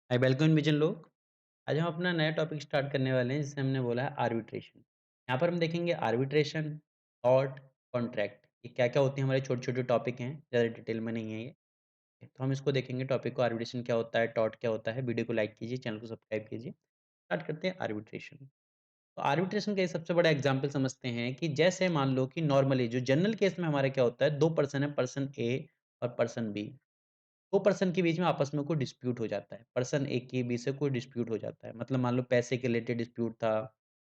Hi welcome vision लोग। आज हम अपना नया टॉपिक स्टार्ट करने वाले हैं जिसे हमने बोला है आर्बिट्रेशन। यहाँ पर हम देखेंगे आर्बिट्रेशन, टॉर्ट, कॉन्ट्रैक्ट, ये क्या क्या होते हैं। हमारे छोटे छोटे टॉपिक हैं, ज़्यादा डिटेल में नहीं है ये। तो हम इसको देखेंगे टॉपिक को, आर्बिट्रेशन क्या होता है, टॉर्ट क्या होता है। वीडियो को लाइक कीजिए, चैनल को सब्सक्राइब कीजिए। स्टार्ट करते हैं आर्बिट्रेशन। तो आर्बिट्रेशन का ये सबसे बड़ा एग्जाम्पल समझते हैं कि जैसे मान लो कि नॉर्मली जो जनरल केस में हमारा क्या होता है, दो पर्सन है, पर्सन ए और पर्सन बी। 2 पर्सन के बीच में आपस में कोई डिस्प्यूट हो जाता है। पर्सन ए के बीच से कोई डिस्प्यूट हो जाता है। मतलब मान लो पैसे के रिलेटेड डिस्प्यूट था,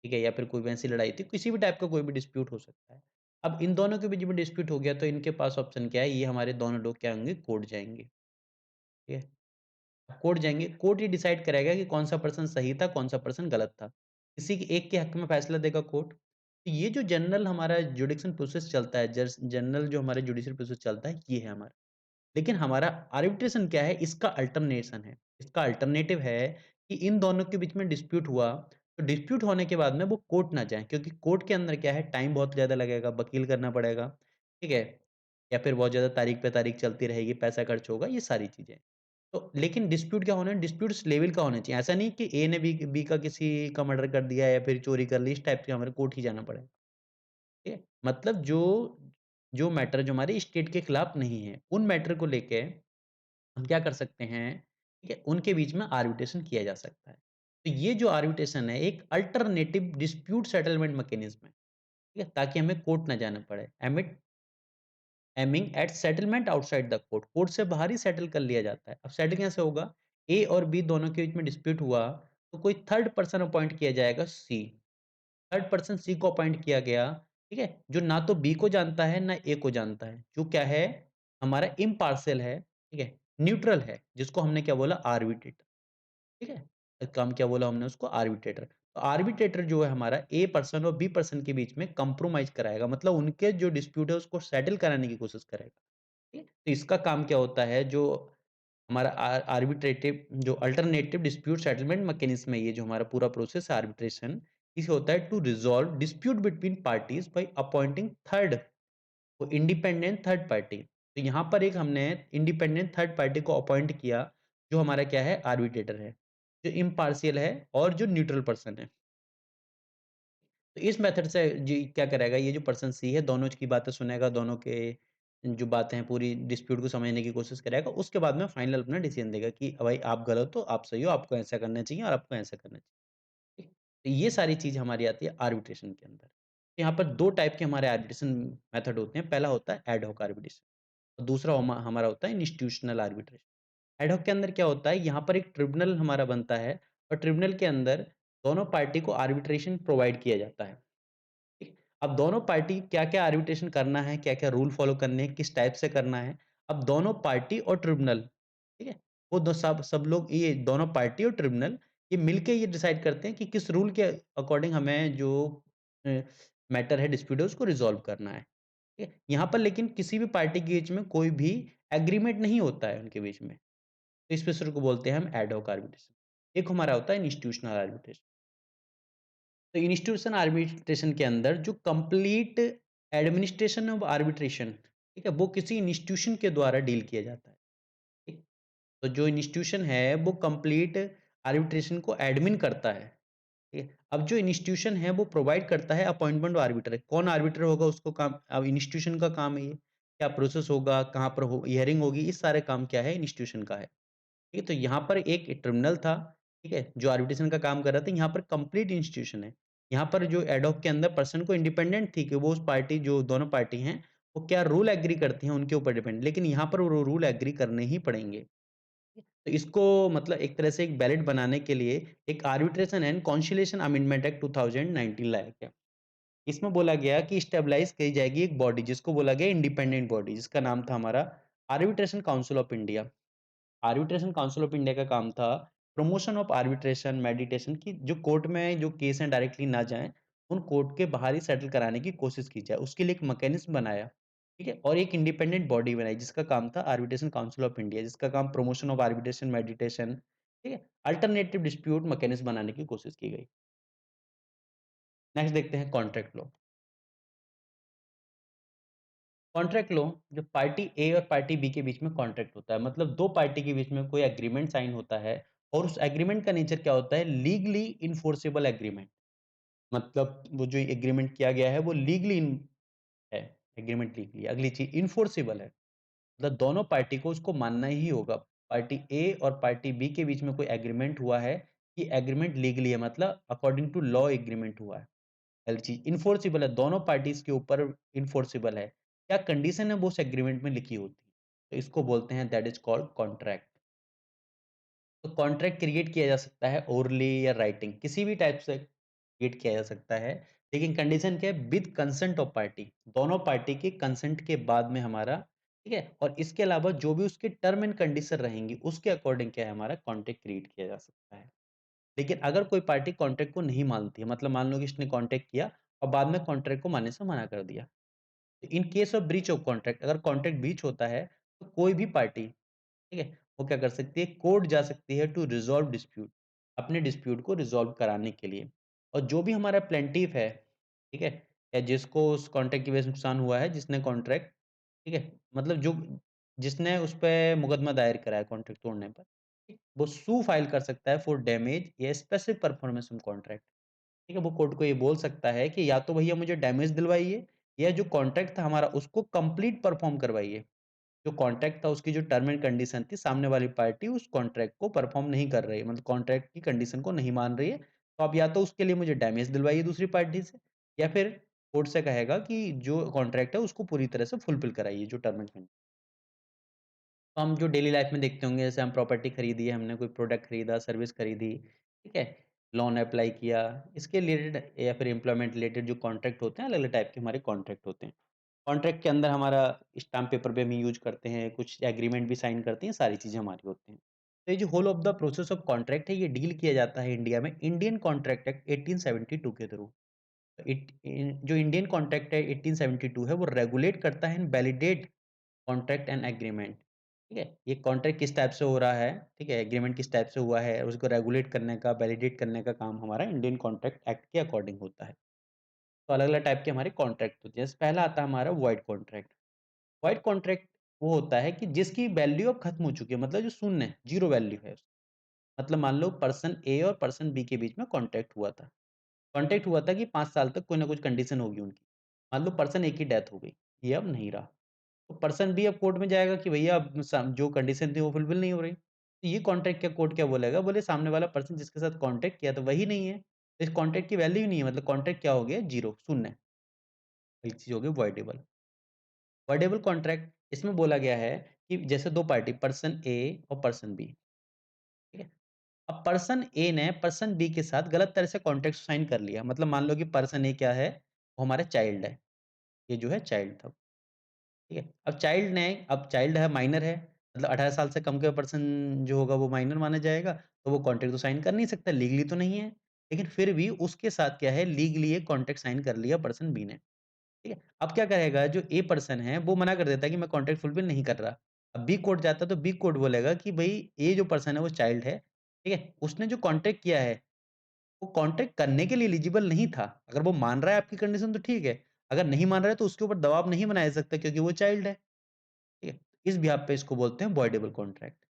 ठीक है? या फिर कोई वैसी लड़ाई थी, किसी भी टाइप का कोई भी डिस्प्यूट हो सकता है। अब इन दोनों के बीच में डिस्प्यूट हो गया तो इनके पास ऑप्शन क्या है? ये हमारे दोनों लोग क्या होंगे? कोर्ट जाएँगे, ठीक है? कोर्ट जाएँगे, कोर्ट ये डिसाइड करेगा कि कौन-सा पर्सन सही था, कौन-सा पर्सन गलत था। किसी के एक के हक में फैसला देगा कोर्ट। तो ये जो जनरल हमारा जुडिक्शन प्रोसेस चलता है, जनरल जो हमारा जुडिशियल प्रोसेस चलता है, ये है हमारा। लेकिन हमारा आर्बिट्रेशन क्या है? इसका अल्टरनेशन है। इसका अल्टरनेटिव है कि इन दोनों के बीच में डिस्प्यूट हुआ, तो डिस्प्यूट होने के बाद में वो कोर्ट ना जाएँ, क्योंकि कोर्ट के अंदर क्या है, टाइम बहुत ज़्यादा लगेगा, वकील करना पड़ेगा, ठीक है? या फिर बहुत ज़्यादा तारीख पे तारीख चलती रहेगी, पैसा खर्च होगा, ये सारी चीज़ें। तो लेकिन डिस्प्यूट क्या होना है? डिस्प्यूट इस लेवल का होना चाहिए। ऐसा नहीं कि ए ने बी का किसी का मर्डर कर दिया या फिर चोरी कर ली, इस टाइप के हमारे कोर्ट ही जाना पड़ेगा। ठीक है? मतलब जो जो मैटर जो हमारे स्टेट के खिलाफ नहीं है, उन मैटर को लेके हम क्या कर सकते हैं, ठीक है? उनके बीच में आर्बिट्रेशन किया जा सकता है। तो ये जो आर्बिट्रेशन है, एक अल्टरनेटिव डिस्प्यूट सेटलमेंट मैकेनिज़्म है, ठीक है? ताकि हमें कोर्ट ना जाना पड़े। Aiming at settlement outside the court, court से बाहर ही सेटल कर लिया जाता है। अब सेटल कैसे होगा? ए और बी दोनों के बीच में डिस्प्यूट हुआ, तो कोई थर्ड पर्सन अपॉइंट किया जाएगा, सी। थर्ड पर्सन सी को अपॉइंट किया गया, ठीक है? जो ना तो बी को जानता है, ना ए को जानता है। जो क्या है? हमारा इम्पार्शियल है, ठीक है? न्यूट्रल है, जिसको हमने क्या बोला? आर्बिट्रेटर, ठीक है? काम क्या बोला हमने उसको? आर्बिट्रेटर। तो आर्बिट्रेटर जो है हमारा ए पर्सन और बी पर्सन के बीच में कंप्रोमाइज़ कराएगा, मतलब उनके जो डिस्प्यूट है उसको सेटल कराने की कोशिश करेगा, ठीक है? तो इसका काम क्या होता है? जो हमारा आर्बिट्रेटिव जो अल्टरनेटिव डिस्प्यूट सेटलमेंट मैकेनिज्म है, ये जो हमारा पूरा प्रोसेस है आर्बिट्रेशन, इसे होता है to resolve dispute between parties by appointing third, वो इंडिपेंडेंट थर्ड पार्टी। तो यहाँ पर एक हमने इंडिपेंडेंट थर्ड पार्टी को अपॉइंट किया, जो हमारा क्या है? आर्बिट्रेटर है, जो इम्पार्शियल है और जो न्यूट्रल पर्सन है। तो इस मेथड से जी क्या करेगा, ये जो पर्सन सी है, दोनों की बातें सुनेगा, दोनों के जो बातें हैं पूरी डिस्प्यूट को समझने की कोशिश करेगा। उसके बाद में फाइनल अपना डिसीजन देगा कि भाई आप गलत हो, आप सही हो, आपको ऐसा करना चाहिए और आपको ऐसा करना चाहिए। ठीक? तो ये सारी चीज़ हमारी आती है आर्बिट्रेशन के अंदर। यहाँ पर 2 टाइप के हमारे आर्बिट्रेशन मेथड होते हैं। पहला होता है एड हॉक आर्बिट्रेशन और दूसरा हमारा होता है इंस्टीट्यूशनल आर्बिट्रेशन। एड हॉक के अंदर क्या होता है? यहाँ पर एक ट्रिब्यूनल हमारा बनता है और ट्रिब्यूनल के अंदर दोनों पार्टी को आर्बिट्रेशन प्रोवाइड किया जाता है। ठीक। अब दोनों पार्टी क्या-क्या आर्बिट्रेशन करना है, क्या-क्या रूल फॉलो करने हैं, किस टाइप से करना है। अब दोनों पार्टी और ट्रिब्यूनल, ठीक है? वो दो सब सब लोग, ये दोनों पार्टी और ट्रिब्यूनल ये मिलके ये डिसाइड करते हैं कि किस रूल के अकॉर्डिंग हमें जो अ, मैटर है, डिस्प्यूट है, उसको रिज़ॉल्व करना है। ठीक है? यहाँ पर लेकिन किसी भी पार्टी के बीच में कोई भी एग्रीमेंट नहीं होता है उनके बीच में। तो इस प्रोसीजर को बोलते हैं हम एड हॉक आर्बिट्रेशन। एक हमारा होता है इंस्टीट्यूशनल आर्बिट्रेशन। तो इंस्टीट्यूशन आर्बिट्रेशन के अंदर जो कंप्लीट एडमिनिस्ट्रेशन ऑफ आर्बिट्रेशन, ठीक है, वो किसी इंस्टीट्यूशन के द्वारा डील किया जाता है। ठीक। तो जो इंस्टीट्यूशन है वो कंप्लीट आर्बिट्रेशन को एडमिन करता है। ठीक है। अब जो इंस्टीट्यूशन है वो प्रोवाइड करता है अपॉइंटमेंट आर्बिटर, कौन आर्बिटर होगा उसको काम, अब इंस्टीट्यूशन का काम है ये। क्या प्रोसेस होगा, कहाँ पर हो हियरिंग होगी, इस सारे काम क्या है? इंस्टीट्यूशन का है। ठीक है, तो यहाँ पर एक टर्मिनल था, ठीक है, जो आर्बिट्रेशन का काम कर रहा था। यहाँ पर कंप्लीट इंस्टीट्यूशन है। यहाँ पर जो एडहॉक के अंदर पर्सन को इंडिपेंडेंट थी कि वो उस पार्टी, जो दोनों पार्टी हैं, वो क्या रूल एग्री करती हैं उनके ऊपर डिपेंड, लेकिन यहाँ पर वो रूल एग्री करने ही पड़ेंगे। तो इसको मतलब एक तरह से एक वैलिड बनाने के लिए एक arbitration and conciliation amendment act 2019 लाया गया। इसमें बोला गया कि स्टेबलाइज की जाएगी एक बॉडी, जिसको बोला गया इंडिपेंडेंट बॉडी, जिसका नाम था हमारा arbitration council of India. Arbitration council of India का काम था प्रमोशन ऑफ आर्बिट्रेशन मेडिटेशन की, जो कोर्ट में जो केस हैं डायरेक्टली ना जाएं, उन कोर्ट के बाहर ही सेटल कराने की कोशिश की जाए, उसके लिए एक मैकेनिज्म बनाया। ठीक है, और एक इंडिपेंडेंट बॉडी बनाई जिसका काम था आर्बिट्रेशन काउंसिल ऑफ इंडिया, जिसका काम प्रमोशन ऑफ आर्बिट्रेशन मेडिटेशन, ठीक है, अल्टरनेटिव डिस्प्यूट मैकेनिज्म बनाने की कोशिश की गई। नेक्स्ट देखते हैं कॉन्ट्रैक्ट लॉ। कॉन्ट्रैक्ट लॉ, जब पार्टी ए और पार्टी बी के बीच में कॉन्ट्रैक्ट होता है, मतलब दो पार्टी के बीच में कोई एग्रीमेंट साइन होता है, और उस एग्रीमेंट का नेचर क्या होता है? Legally enforceable agreement. मतलब वो जो एग्रीमेंट किया गया है वो लीगली इन है, एग्रीमेंट लीगली। अगली चीज़ इन्फोर्सेबल है, मतलब दोनों पार्टी को उसको मानना ही होगा। पार्टी ए और पार्टी बी के बीच में कोई एग्रीमेंट हुआ है, ये एग्रीमेंट लीगली है, मतलब अकॉर्डिंग टू लॉ एग्रीमेंट हुआ है। पहली चीज़ इन्फोर्सिबल है, दोनों पार्टीज़ के ऊपर इन्फोर्सिबल है। क्या कंडीशन है वो उस एग्रीमेंट में लिखी होती है। तो इसको बोलते हैं दैट इज़ कॉल्ड कॉन्ट्रैक्ट। तो कॉन्ट्रैक्ट क्रिएट किया जा सकता है ओरली या राइटिंग, किसी भी टाइप से क्रिएट किया जा सकता है। लेकिन कंडीशन क्या है? विद कंसेंट ऑफ पार्टी, दोनों पार्टी के कंसेंट के बाद में हमारा, ठीक है? और इसके अलावा जो भी उसके टर्म एंड कंडीशन रहेंगी, उसके अकॉर्डिंग क्या है, हमारा कॉन्ट्रैक्ट क्रिएट किया जा सकता है। लेकिन अगर कोई पार्टी कॉन्ट्रैक्ट को नहीं मानती है, मतलब मान लो कि इसने कॉन्ट्रैक्ट किया और बाद में कॉन्ट्रैक्ट को मानने से मना कर दिया। In case of breach of contract, अगर कॉन्ट्रैक्ट ब्रीच होता है, तो कोई भी पार्टी, ठीक है, वो क्या कर सकती है? कोर्ट जा सकती है टू रिज़ॉल्व डिस्प्यूट, अपने डिस्प्यूट को रिज़ॉल्व कराने के लिए। और जो भी हमारा प्लेंटिफ है, ठीक है, या जिसको उस कॉन्ट्रैक्ट की वजह से नुकसान हुआ है, जिसने कॉन्ट्रैक्ट, ठीक है, मतलब जो जिसने उस पे मुकदमा दायर करा है कॉन्ट्रैक्ट तोड़ने पर, ठीक, वो सू फाइल कर सकता है फॉर डैमेज या स्पेसिफिक परफॉर्मेंस ऑफ कॉन्ट्रैक्ट। ठीक है, वो कोर्ट को ये बोल सकता है कि या तो भैया मुझे डैमेज दिलवाइए, या जो कॉन्ट्रैक्ट था हमारा उसको कंप्लीट परफॉर्म करवाइए। जो कॉन्ट्रैक्ट था उसकी जो टर्म एंड कंडीशन थी, सामने वाली पार्टी उस कॉन्ट्रैक्ट को परफॉर्म नहीं कर रही है, मतलब कॉन्ट्रैक्ट की कंडीशन को नहीं मान रही है, तो आप या तो उसके लिए मुझे डैमेज दिलवाइए दूसरी पार्टी से, या फिर कोर्ट से कहेगा कि जो कॉन्ट्रैक्ट है उसको पूरी तरह से फुलफिल कराइए जो टर्म एंड कंडीशन। तो हम जो डेली लाइफ में देखते होंगे, जैसे हम प्रॉपर्टी खरीदी है, हमने कोई प्रोडक्ट खरीदा, सर्विस खरीदी, ठीक है? लोन अप्लाई किया, इसके रिलेटेड या फिर एम्प्लॉयमेंट रिलेटेड जो कॉन्ट्रैक्ट होते हैं, अलग-अलग टाइप के हमारे कॉन्ट्रैक्ट होते हैं। कॉन्ट्रैक्ट के अंदर हमारा स्टाम्प पेपर भी हम यूज़ करते हैं, कुछ एग्रीमेंट भी साइन करते हैं, सारी चीज़ें हमारी होती हैं। तो ये जो whole of the process of contract है, ये डील किया जाता है इंडिया में इंडियन कॉन्ट्रैक्ट एक्ट 1872 के थ्रू। जो इंडियन कॉन्ट्रैक्ट है 1872 है, वो रेगुलेट करता है and validate contract and agreement, ठीक है? ये कॉन्ट्रैक्ट किस टाइप से हो रहा है, ठीक है? एग्रीमेंट किस टाइप से हुआ है, उसको रेगुलेट करने का, वैलिडेट करने का काम हमारा इंडियन कॉन्ट्रैक्ट एक्ट के अकॉर्डिंग होता है। तो अलग-अलग टाइप के हमारे कॉन्ट्रैक्ट होते हैं। जैसे पहला आता है हमारा वॉइड कॉन्ट्रैक्ट। वॉइड कॉन्ट्रैक्ट वो होता है कि जिसकी वैल्यू अब खत्म हो चुकी है, मतलब जो शून्य है, ज़ीरो वैल्यू है। मतलब मान लो पर्सन ए और पर्सन बी के बीच में कॉन्ट्रैक्ट हुआ था। कॉन्ट्रैक्ट हुआ था कि 5 साल तक कोई ना कुछ कंडीशन होगी उनकी। मान लो पर्सन ए की डेथ हो गई, ये अब नहीं रहा। तो पर्सन बी अब कोर्ट में जाएगा कि भैया अब जो कंडीशन थी वो फुलफिल नहीं हो रही। तो ये कॉन्ट्रैक्ट क्या, कोर्ट क्या बोलेगा? बोले सामने वाला पर्सन जिसके साथ कॉन्ट्रैक्ट किया था वही नहीं है। तो इस कॉन्ट्रैक्ट की वैल्यू ही नहीं है, मतलब कॉन्ट्रैक्ट क्या हो गया? ज़ीरो, शून्य। एक चीज़ हो गई वॉइडेबल। वॉइडेबल कॉन्ट्रैक्ट इसमें बोला गया है कि जैसे 2 पार्टी पर्सन ए और पर्सन बी, ठीक है? अब पर्सन ए ने पर्सन बी के साथ गलत तरह से कॉन्ट्रैक्ट साइन कर लिया। मतलब मान लो कि पर्सन ए क्या है? वो हमारा चाइल्ड है। ये जो है चाइल्ड था। ठीक है? अब चाइल्ड है, माइनर है, मतलब 18 साल से कम का पर्सन जो होगा वो माइनर माना जाएगा, तो वो कॉन्ट्रैक्ट तो साइन कर नहीं सकता, लीगली तो नहीं है। लेकिन फिर भी उसके साथ क्या है, लीगली एक कॉन्ट्रैक्ट साइन कर लिया पर्सन बी ने, ठीक है? अब क्या करेगा, जो ए पर्सन है वो मना कर देता है कि मैं कॉन्ट्रैक्ट फुलफिल नहीं कर रहा। अब बी कोर्ट जाता है तो बी कोर्ट बोलेगा कि भई ए जो पर्सन है वो चाइल्ड है, ठीक है? उसने जो कॉन्ट्रैक्ट किया है, वो कॉन्ट्रैक्ट करने के लिए एलिजिबल नहीं था। अगर वो मान रहा है आपकी कंडीशन तो ठीक है, अगर नहीं मान रहा है तो उसके ऊपर दबाव नहीं बनाया जा सकता क्योंकि वो चाइल्ड है। ठीक है? इस बिहाफ़ पे इसको बोलते हैं वॉइडेबल कॉन्ट्रैक्ट,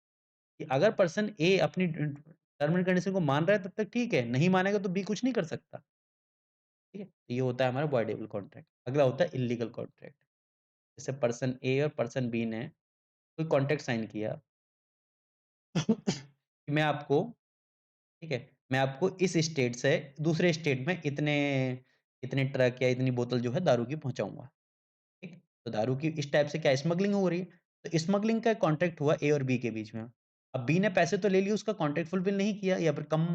कि अगर पर्सन ए अपनी टर्म एंड कंडीशन को मान रहा है तब तक ठीक है, नहीं मानेगा तो बी कुछ नहीं कर सकता। ठीक है? तो ये होता है हमारा वॉइडेबल कॉन्ट्रैक्ट। अगला होता है इल्लीगल कॉन्ट्रैक्ट। जैसे पर्सन ए और पर्सन बी ने कोई कॉन्ट्रैक्ट साइन किया कि मैं आपको, ठीक है, मैं आपको इस स्टेट से दूसरे स्टेट में इतने इतने ट्रक या इतनी बोतल जो है दारू की पहुँचाऊँगा। ठीक? तो दारू की इस टाइप से क्या स्मगलिंग हो रही है। तो स्मगलिंग का कॉन्ट्रैक्ट हुआ ए और बी के बीच में। अब बी ने पैसे तो ले लिए, उसका कॉन्ट्रैक्ट फुलफिल नहीं किया या फिर कम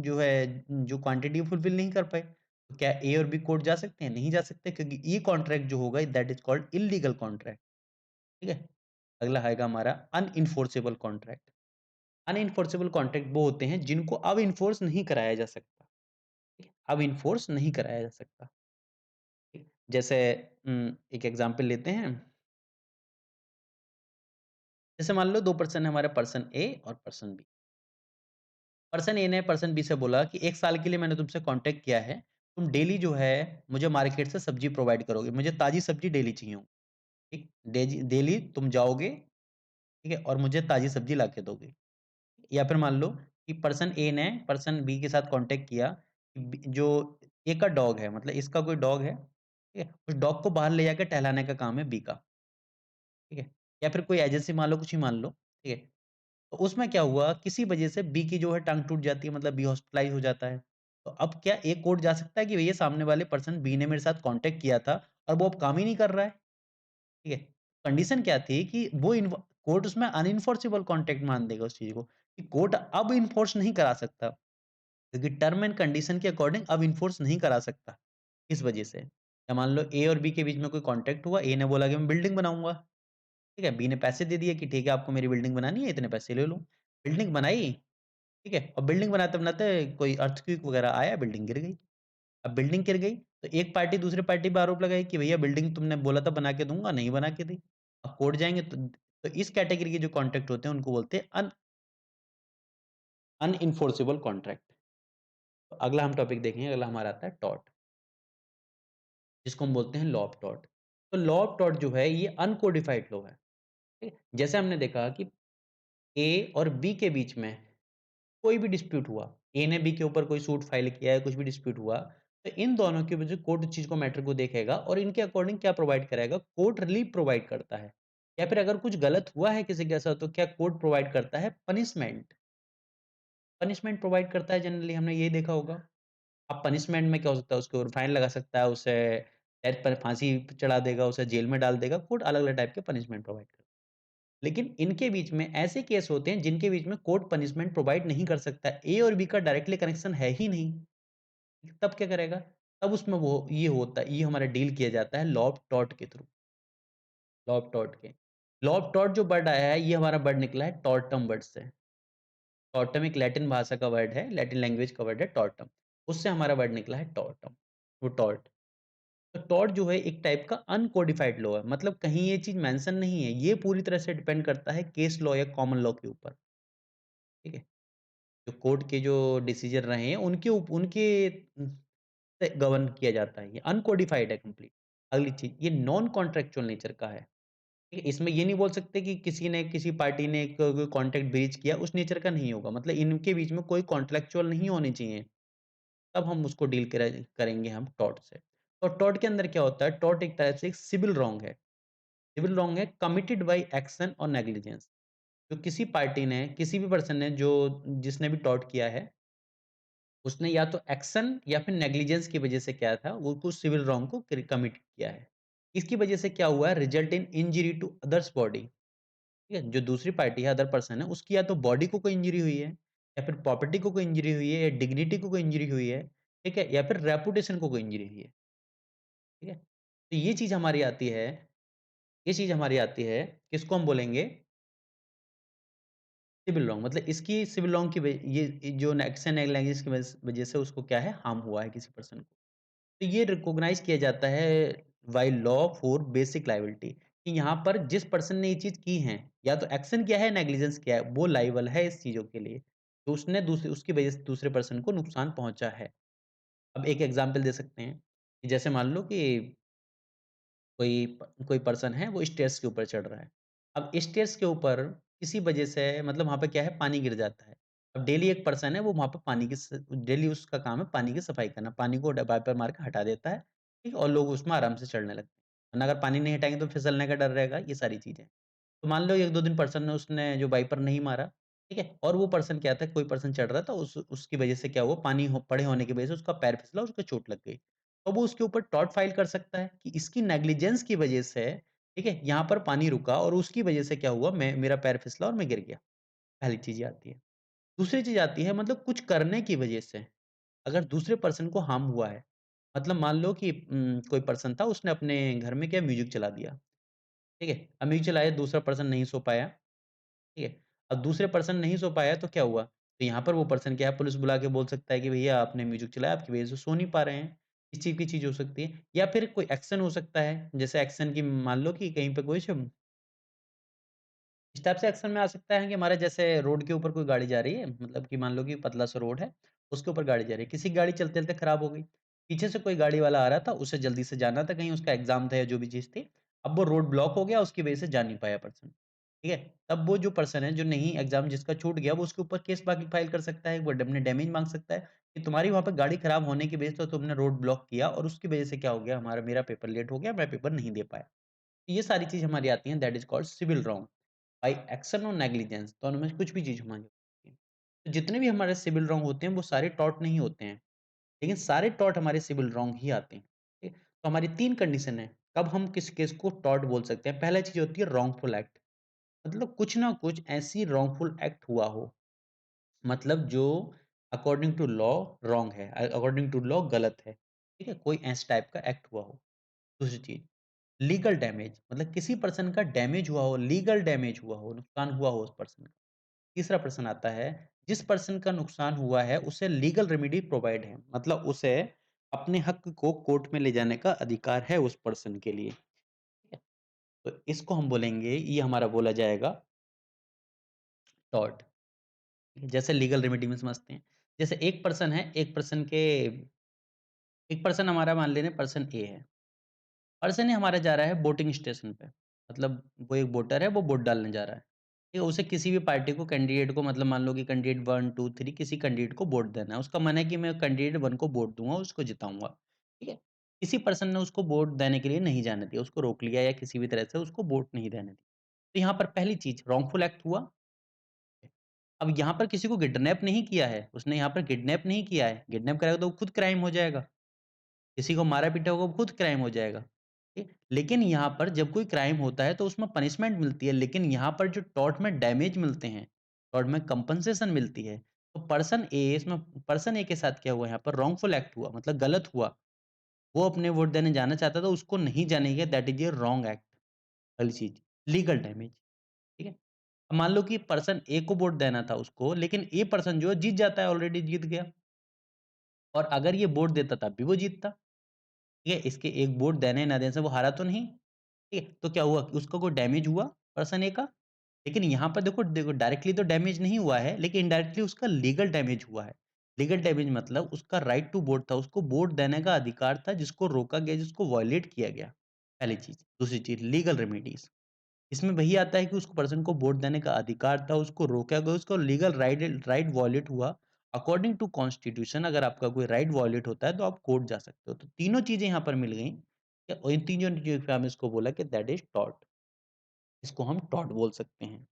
जो है जो क्वांटिटी फुलफिल नहीं कर पाए। तो क्या ए और बी कोर्ट जा सकते हैं? नहीं जा सकते क्योंकि ये कॉन्ट्रैक्ट जो होगा that is called illegal contract. ठीक है? अगला आएगा हमारा अनइन्फोर्सेबल कॉन्ट्रैक्ट। अनइन्फोर्सेबल कॉन्ट्रैक्ट वो होते हैं जिनको अब इन्फोर्स नहीं कराया जा सकता। ठीक है? अब इन्फोर्स नहीं कराया जा सकता। ठीक? जैसे एक एग्ज़ाम्पल लेते हैं। जैसे मान लो 2 पर्सन है हमारे, पर्सन ए और पर्सन बी। पर्सन ए ने पर्सन बी से बोला कि 1 साल के लिए मैंने तुमसे कॉन्टैक्ट किया है, तुम डेली जो है मुझे मार्केट से सब्ज़ी प्रोवाइड करोगे, मुझे ताज़ी सब्ज़ी डेली चाहिए हो, ठीक? डेली तुम जाओगे, ठीक है? और मुझे ताज़ी सब्ज़ी लाके दोगे। या फिर मान लो कि पर्सन ए ने पर्सन बी के साथ कॉन्टैक्ट किया कि जो ए का डॉग है मतलब इसका कोई डॉग है, ठीक है? उस डॉग को बाहर ले जाके टहलाने का काम है बी का, ठीक है? या फिर कोई एजेंसी मान लो, कुछ ही मान लो, ठीक है? तो उसमें क्या हुआ किसी वजह से बी की जो है टाँग टूट जाती है मतलब बी हॉस्पिटलाइज़ हो जाता है। तो अब क्या ए कोर्ट जा सकता है कि भैया सामने वाले पर्सन बी ने मेरे साथ कॉन्टैक्ट किया था और वो अब काम ही नहीं कर रहा है, ठीक है? कंडीशन क्या थी कि वो इन्व कोर्ट उसमें अनएनफोर्सेबल कॉन्ट्रैक्ट मान देगा उस चीज़ को, कि कोर्ट अब एनफोर्स नहीं करा सकता, क्योंकि टर्म एंड कंडीशन के अकॉर्डिंग अब एनफोर्स नहीं करा सकता, इस वजह से। या मान लो ए और बी के बीच में कोई कॉन्ट्रैक्ट हुआ, ए ने बोला कि मैं बिल्डिंग बनाऊँगा, ठीक है? बी ने पैसे दे दिए कि ठीक है आपको मेरी बिल्डिंग बनानी है, इतने पैसे ले लो। बिल्डिंग बनाई, ठीक है? और बिल्डिंग बनाते-बनाते कोई अर्थक्वेक वगैरह आया, बिल्डिंग गिर गई। अब बिल्डिंग गिर गई, तो एक पार्टी दूसरी पार्टी पे आरोप लगाई कि भैया बिल्डिंग तुमने बोला था बना के दूँगा, नहीं बना के दी। अब कोर्ट जाएँगे तो इस कैटेगरी के जो कॉन्ट्रैक्ट होते हैं उनको बोलते हैं अनएन्फोर्सेबल कॉन्ट्रैक्ट। तो अगला हम टॉपिक देखेंगे, अगला हमारा आता है टॉर्ट, जिसको हम बोलते हैं लॉ ऑफ टॉर्ट। तो लॉ ऑफ टॉर्ट जो है ये अनकोडिफाइड लॉ है, ठीक है? जैसे हमने देखा कि ए और बी के बीच में कोई भी डिस्प्यूट हुआ, ए ने बी के ऊपर कोई सूट फाइल किया है, कुछ भी डिस्प्यूट हुआ, तो इन दोनों के वजह कोर्ट उस चीज़ को मैटर को देखेगा और इनके अकॉर्डिंग क्या प्रोवाइड करेगा, कोर्ट रिलीफ प्रोवाइड करता है। या फिर अगर कुछ गलत हुआ है किसी के साथ तो क्या कोर्ट प्रोवाइड करता है पनिशमेंट। पनिशमेंट प्रोवाइड करता है जनरली हमने यही देखा होगा। अब पनिशमेंट में क्या हो सकता है उसके ऊपर फाइन लगा सकता है, उसे डेथ पर फांसी चढ़ा देगा, उसे जेल में डाल देगा, कोर्ट अलग-अलग टाइप के पनिशमेंट प्रोवाइड करता है। लेकिन इनके बीच में ऐसे केस होते हैं जिनके बीच में कोर्ट पनिशमेंट प्रोवाइड नहीं कर सकता। ए और बी का डायरेक्टली कनेक्शन है ही नहीं। तब क्या करेगा? तब उसमें वो ये होता है, ये हमारा डील किया जाता है लॉ ऑफ टॉर्ट के थ्रू, लॉ ऑफ टॉर्ट के। लॉ ऑफ टॉर्ट जो वर्ड आया है, ये हमारा वर्ड निकला है टॉर्टम वर्ड से। टॉर्टम एक लैटिन भाषा का वर्ड है, लैटिन लैंग्वेज का वर्ड है टॉर्टम। उससे हमारा वर्ड निकला है टॉर्टम, वो टॉर्ट। तो टॉर्ट जो है एक टाइप का अनकोडिफाइड लॉ है, मतलब कहीं ये चीज़ मेंशन नहीं है। ये पूरी तरह से डिपेंड करता है केस लॉ या कॉमन लॉ के ऊपर, ठीक है? जो कोर्ट के जो डिसीजन रहे हैं उनके से गवर्न किया जाता है, ये अनकोडिफाइड है कंप्लीट। अगली चीज़ ये नॉन कॉन्ट्रेक्चुअल नेचर का है, ठीक है? इसमें ये नहीं बोल सकते कि किसी पार्टी ने कोई कॉन्ट्रैक्ट ब्रीच किया, उस नेचर का नहीं होगा। मतलब इनके बीच में कोई कॉन्ट्रैक्चुअल नहीं होने चाहिए, तब हम उसको डील करेंगे हम टॉर्ट से। तो टॉर्ट के अंदर क्या होता है, टॉर्ट एक टाइप से एक सिविल रॉन्ग है। सिविल रॉन्ग है कमिटेड बाय एक्शन और नेग्लिजेंस। जो किसी पार्टी ने, किसी भी पर्सन ने जो जिसने भी टॉर्ट किया है, उसने या तो एक्शन या फिर नेग्लिजेंस की वजह से क्या था, वो कुछ सिविल रॉन्ग को कमिट किया है। इसकी वजह से क्या हुआ है, result in injury to others body, ठीक है? जो दूसरी पार्टी है, अदर पर्सन है, उसकी या तो बॉडी को कोई इंजरी हुई है, या फिर प्रॉपर्टी को कोई इंजरी हुई है, या डिग्निटी को कोई इंजरी हुई है, ठीक है? या फिर रेपुटेशन को कोई इंजरी हुई है, ठीक है? तो ये चीज़ हमारी आती है, किसको हम बोलेंगे? Civil wrong. मतलब इसकी सिविल रॉन्ग की ये जो एक्शन है लैंग्वेज की वजह से उसको क्या है, हार्म हुआ है किसी पर्सन को। तो ये रिकॉग्नाइज़ किया जाता है by law for basic liability, कि यहाँ पर जिस पर्सन ने ये चीज़ की है, या तो एक्शन किया है, नेग्लिजेंस किया है, वो लायबल है इस चीज़ों के लिए। तो उसने दूसरे उसकी वजह से दूसरे पर्सन को नुकसान पहुँचा है। अब एक एग्ज़ाम्पल दे सकते हैं, कि जैसे मान लो कि कोई पर्सन है, वो स्टेयर्स के ऊपर चढ़ रहा है। अब स्टेयर्स के ऊपर किसी वजह से मतलब वहाँ पे क्या है, पानी गिर जाता है। अब डेली एक पर्सन है, वो वहाँ पे पानी की स डेली उसका काम है पानी की सफाई करना। पानी को वाइपर मार के हटा देता है, ठीक है? और लोग उसमें आराम से चढ़ने लगते हैं। वरना अगर पानी नहीं हटाएँगे तो फिसलने का डर रहेगा, ये सारी चीज़ें। तो मान लो 1-2 दिन पर्सन ने उसने जो वाइपर नहीं मारा, ठीक है? और वो पर्सन क्या था, कोई पर्सन चढ़ रहा था, उसकी वजह से क्या हुआ, पानी पड़े होने की वजह से उसका पैर फिसला और उसको चोट लग गई। तो वो उसके ऊपर टॉर्ट फाइल कर सकता है कि इसकी नेग्लिजेंस की वजह से, ठीक है, यहाँ पर पानी रुका और उसकी वजह से क्या हुआ, मैं मेरा पैर फिसला और मैं गिर गया। पहली चीज़ ये आती है। दूसरी चीज़ आती है मतलब कुछ करने की वजह से, अगर दूसरे पर्सन को हार्म हुआ है, मतलब मान लो कि कोई पर्सन था, उसने अपने घर में क्या म्यूज़िक चला दिया, ठीक है? अब म्यूज़िक चलाया, दूसरा पर्सन नहीं सो पाया, ठीक है? अब दूसरे पर्सन नहीं सो पाया तो क्या हुआ? तो यहाँ पर वो पर्सन क्या है, पुलिस बुला के बोल सकता है कि भैया आपने म्यूज़िक चलाया, आपकी वजह से सो नहीं पा रहे हैं। इस चीज़ की चीज़ हो सकती है, या फिर कोई एक्शन हो सकता है, जैसे एक्शन की मान लो कि कहीं पे कुछ इस टाइप से एक्शन में आ सकता है कि हमारे जैसे रोड के ऊपर कोई गाड़ी जा रही है, मतलब कि मान लो कि पतला सा रोड है, उसके ऊपर गाड़ी जा रही है। किसी की गाड़ी चलते-चलते खराब हो गई। पीछे से कोई गाड़ी वाला आ रहा था, उसे जल्दी से जाना था कहीं, उसका एग्ज़ाम था या जो भी चीज़ थी। अब वो रोड ब्लॉक हो गया, उसकी वजह से जा नहीं पाया पर्सन। ठीक है? तब वो जो पर्सन है, जो नहीं एग्ज़ाम जिसका छूट गया, वो उसके ऊपर केस बाकी फाइल कर सकता है, वो अपने डैमेज माँग सकता है कि तुम्हारी वहाँ पे गाड़ी खराब होने की वजह से तुमने रोड ब्लॉक किया और उसकी वजह से क्या हो गया, मेरा पेपर लेट हो गया, मैं पेपर नहीं दे पाया। ये सारी चीज़ हमारी आती हैं, that is called civil wrong by action और नेग्लिजेंस, दोनों में कुछ भी चीज़ हमारी होती है। तो जितने भी हमारे सिविल रॉन्ग होते हैं, वो सारे टॉर्ट नहीं होते हैं, लेकिन सारे टॉर्ट हमारे सिविल रॉन्ग ही आते हैं। ठीक है? तो हमारी 3 कंडीशन है, कब हम किस केस को टॉर्ट बोल सकते हैं। पहला चीज़ होती है रॉन्गफुल एक्ट, मतलब कुछ ना कुछ ऐसी रॉन्गफुल एक्ट हुआ हो, मतलब जो अकॉर्डिंग टू लॉ रॉन्ग है, अकॉर्डिंग टू लॉ गलत है। ठीक है? कोई ऐसे टाइप का एक्ट हुआ हो। दूसरी चीज़, लीगल डैमेज, मतलब किसी पर्सन का डैमेज हुआ हो, लीगल डैमेज हुआ हो, नुकसान हुआ हो उस पर्सन का। तीसरा पर्सन आता है, जिस पर्सन का नुकसान हुआ है उसे लीगल रेमेडी प्रोवाइड है, मतलब उसे अपने हक को कोर्ट में ले जाने का अधिकार है उस पर्सन के लिए। ठीक है? तो इसको हम बोलेंगे, ये हमारा बोला जाएगा टॉर्ट। जैसे लीगल रेमेडी में समझते हैं, जैसे एक पर्सन है, एक पर्सन हमारा मान लें पर्सन ए है। पर्सन ही हमारा जा रहा है वोटिंग स्टेशन पे, मतलब वो एक वोटर है, वो वोट डालने जा रहा है। ठीक है? उसे किसी भी पार्टी को, कैंडिडेट को, मतलब मान लो कि कैंडिडेट 1, 2, 3 किसी कैंडिडेट को वोट देना है। उसका मन है कि मैं कैंडिडेट 1 को वोट दूँगा, उसको जिताऊँगा। ठीक है? किसी पर्सन ने उसको वोट देने के लिए नहीं जाने दिया, उसको रोक लिया या किसी भी तरह से उसको वोट नहीं देने दिया। तो यहाँ पर पहली चीज़ रॉन्गफुल एक्ट हुआ। अब यहाँ पर किसी को किडनैप नहीं किया है, उसने यहाँ पर किडनैप नहीं किया है, किडनैप करेगा तो वो खुद क्राइम हो जाएगा। किसी को मारा-पीटा होगा वो खुद क्राइम हो जाएगा, ठीक? लेकिन यहाँ पर जब कोई क्राइम होता है तो उसमें पनिशमेंट मिलती है, लेकिन यहाँ पर जो टॉर्ट में डैमेज मिलते हैं, टॉर्ट में कंपनसेशन मिलती है। तो पर्सन ए के साथ क्या हुआ, यहाँ पर रॉन्गफुल एक्ट हुआ, मतलब गलत हुआ। वो अपने वोट देने जाना चाहता था, उसको नहीं जाने दिया, that is a wrong act. पहली चीज़, लीगल डैमेज, ठीक है? अब मान लो कि पर्सन ए को वोट देना था उसको, लेकिन ए पर्सन जो है जीत जाता है, ऑलरेडी जीत गया और अगर ये वोट देता तब भी वो जीतता। ठीक है? इसके एक वोट देने ना देने से वो हारा तो नहीं, ठीक है? तो क्या हुआ कि उसको कोई डैमेज हुआ पर्सन ए का, लेकिन यहाँ पर देखो देखो डायरेक्टली तो डैमेज नहीं हुआ है, लेकिन इनडायरेक्टली उसका लीगल डैमेज हुआ है। लीगल डैमेज मतलब उसका राइट टू वोट था, उसको वोट देने का अधिकार था जिसको रोका गया, जिसको वायलेट किया गया, पहली चीज़। दूसरी चीज़ लीगल रेमेडीज़, इसमें वही आता है कि उस पर्सन को वोट देने का अधिकार था, उसको रोका गया, उसको लीगल राइट वॉयलेट हुआ। अकॉर्डिंग टू कॉन्स्टिट्यूशन अगर आपका कोई राइट वॉयलेट होता है, तो आप कोर्ट जा सकते हो। तो तीनों चीज़ें यहाँ पर मिल गई। और इन तीनों चीज़ों पे हमने इसको बोला कि दैट इज़ टॉर्ट। इसको हम टॉर्ट बोल सकते हैं।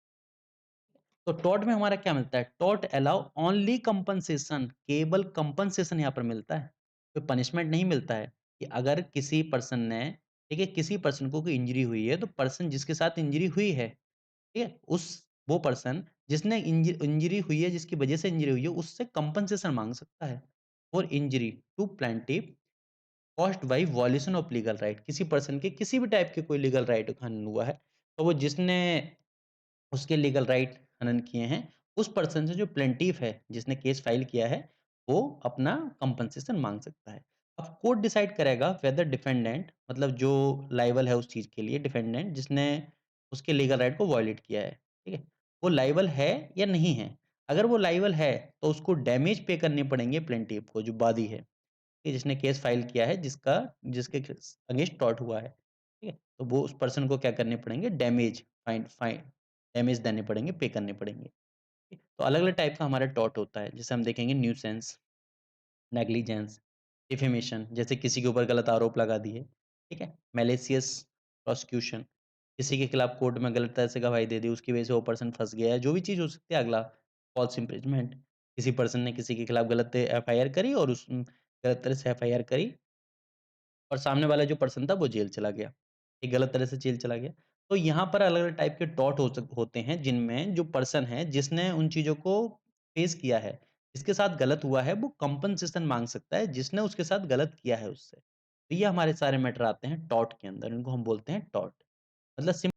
तो टॉर्ट में हमारा क्या मिलता है? टॉर्ट अलाउ ओनली कंपनसेशन, केवल कंपनसेशन यहाँ पर मिलता है। कोई पनिशमेंट नहीं मिलता है कि अगर किसी पर्सन ने, ठीक है, किसी पर्सन को कोई इंजरी हुई है, तो पर्सन जिसके साथ इंजरी हुई है, ठीक है? वो पर्सन जिसने इंजरी हुई है, जिसकी वजह से इंजरी हुई है, उससे कंपनसेशन माँग सकता है for injury to plaintiff caused by violation of legal right. किसी पर्सन के किसी भी टाइप के कोई लीगल राइट का हनन हुआ है, तो वो जिसने उसके लीगल राइट हनन किए हैं, उस पर्सन से जो प्लेंटिफ है, जिसने केस फाइल किया है, वो अपना कंपनसेशन माँग सकता है। अब कोर्ट डिसाइड करेगा वेदर डिफेंडेंट, मतलब जो लायबल है उस चीज़ के लिए, डिफेंडेंट जिसने उसके लीगल राइट को वायलेट किया है, ठीक है? वो लायबल है या नहीं है? अगर वो लायबल है, तो उसको डैमेज पे करने पड़ेंगे प्लेंटिफ को, जो वादी है, कि जिसने केस फाइल किया है, जिसके अगेंस्ट टॉर्ट हुआ है, ठीक है? तो वो उस पर्सन को क्या करने पड़ेंगे, डैमेज फाइन फाइन डैमेज देने पड़ेंगे, पे करने पड़ेंगे। ठीक? तो अलग-अलग टाइप का हमारा टॉर्ट होता है, जैसे हम देखेंगे न्यूसेंस, नेग्लिजेंस, डिफेमेशन, जैसे किसी के ऊपर गलत आरोप लगा दिए, ठीक है? मैलिशियस प्रोसिक्यूशन, किसी के खिलाफ कोर्ट में गलत तरह से गवाही दे दी, उसकी वजह से वो पर्सन फँस गया है, जो भी चीज़ हो सकती है अगला, फॉल्स इम्प्रिजनमेंट, किसी पर्सन ने किसी के खिलाफ गलत एफआईआर करी और गलत तरह से एफआईआर करी और सामने वाला जो पर्सन था वो जेल चला गया। एक गलत तरह से जेल चला गया। तो यहाँ पर अलग-अलग टाइप के टॉर्ट होते हैं जिनमें जो पर्सन है जिसने उन चीज़ों को फेस किया है, जिसके साथ गलत हुआ है वो कंपनसेशन माँग सकता है जिसने उसके साथ गलत किया है उससे। तो ये हमारे सारे मैटर आते हैं टॉर्ट के अंदर, इनको हम बोलते हैं टॉर्ट। मतलब सिम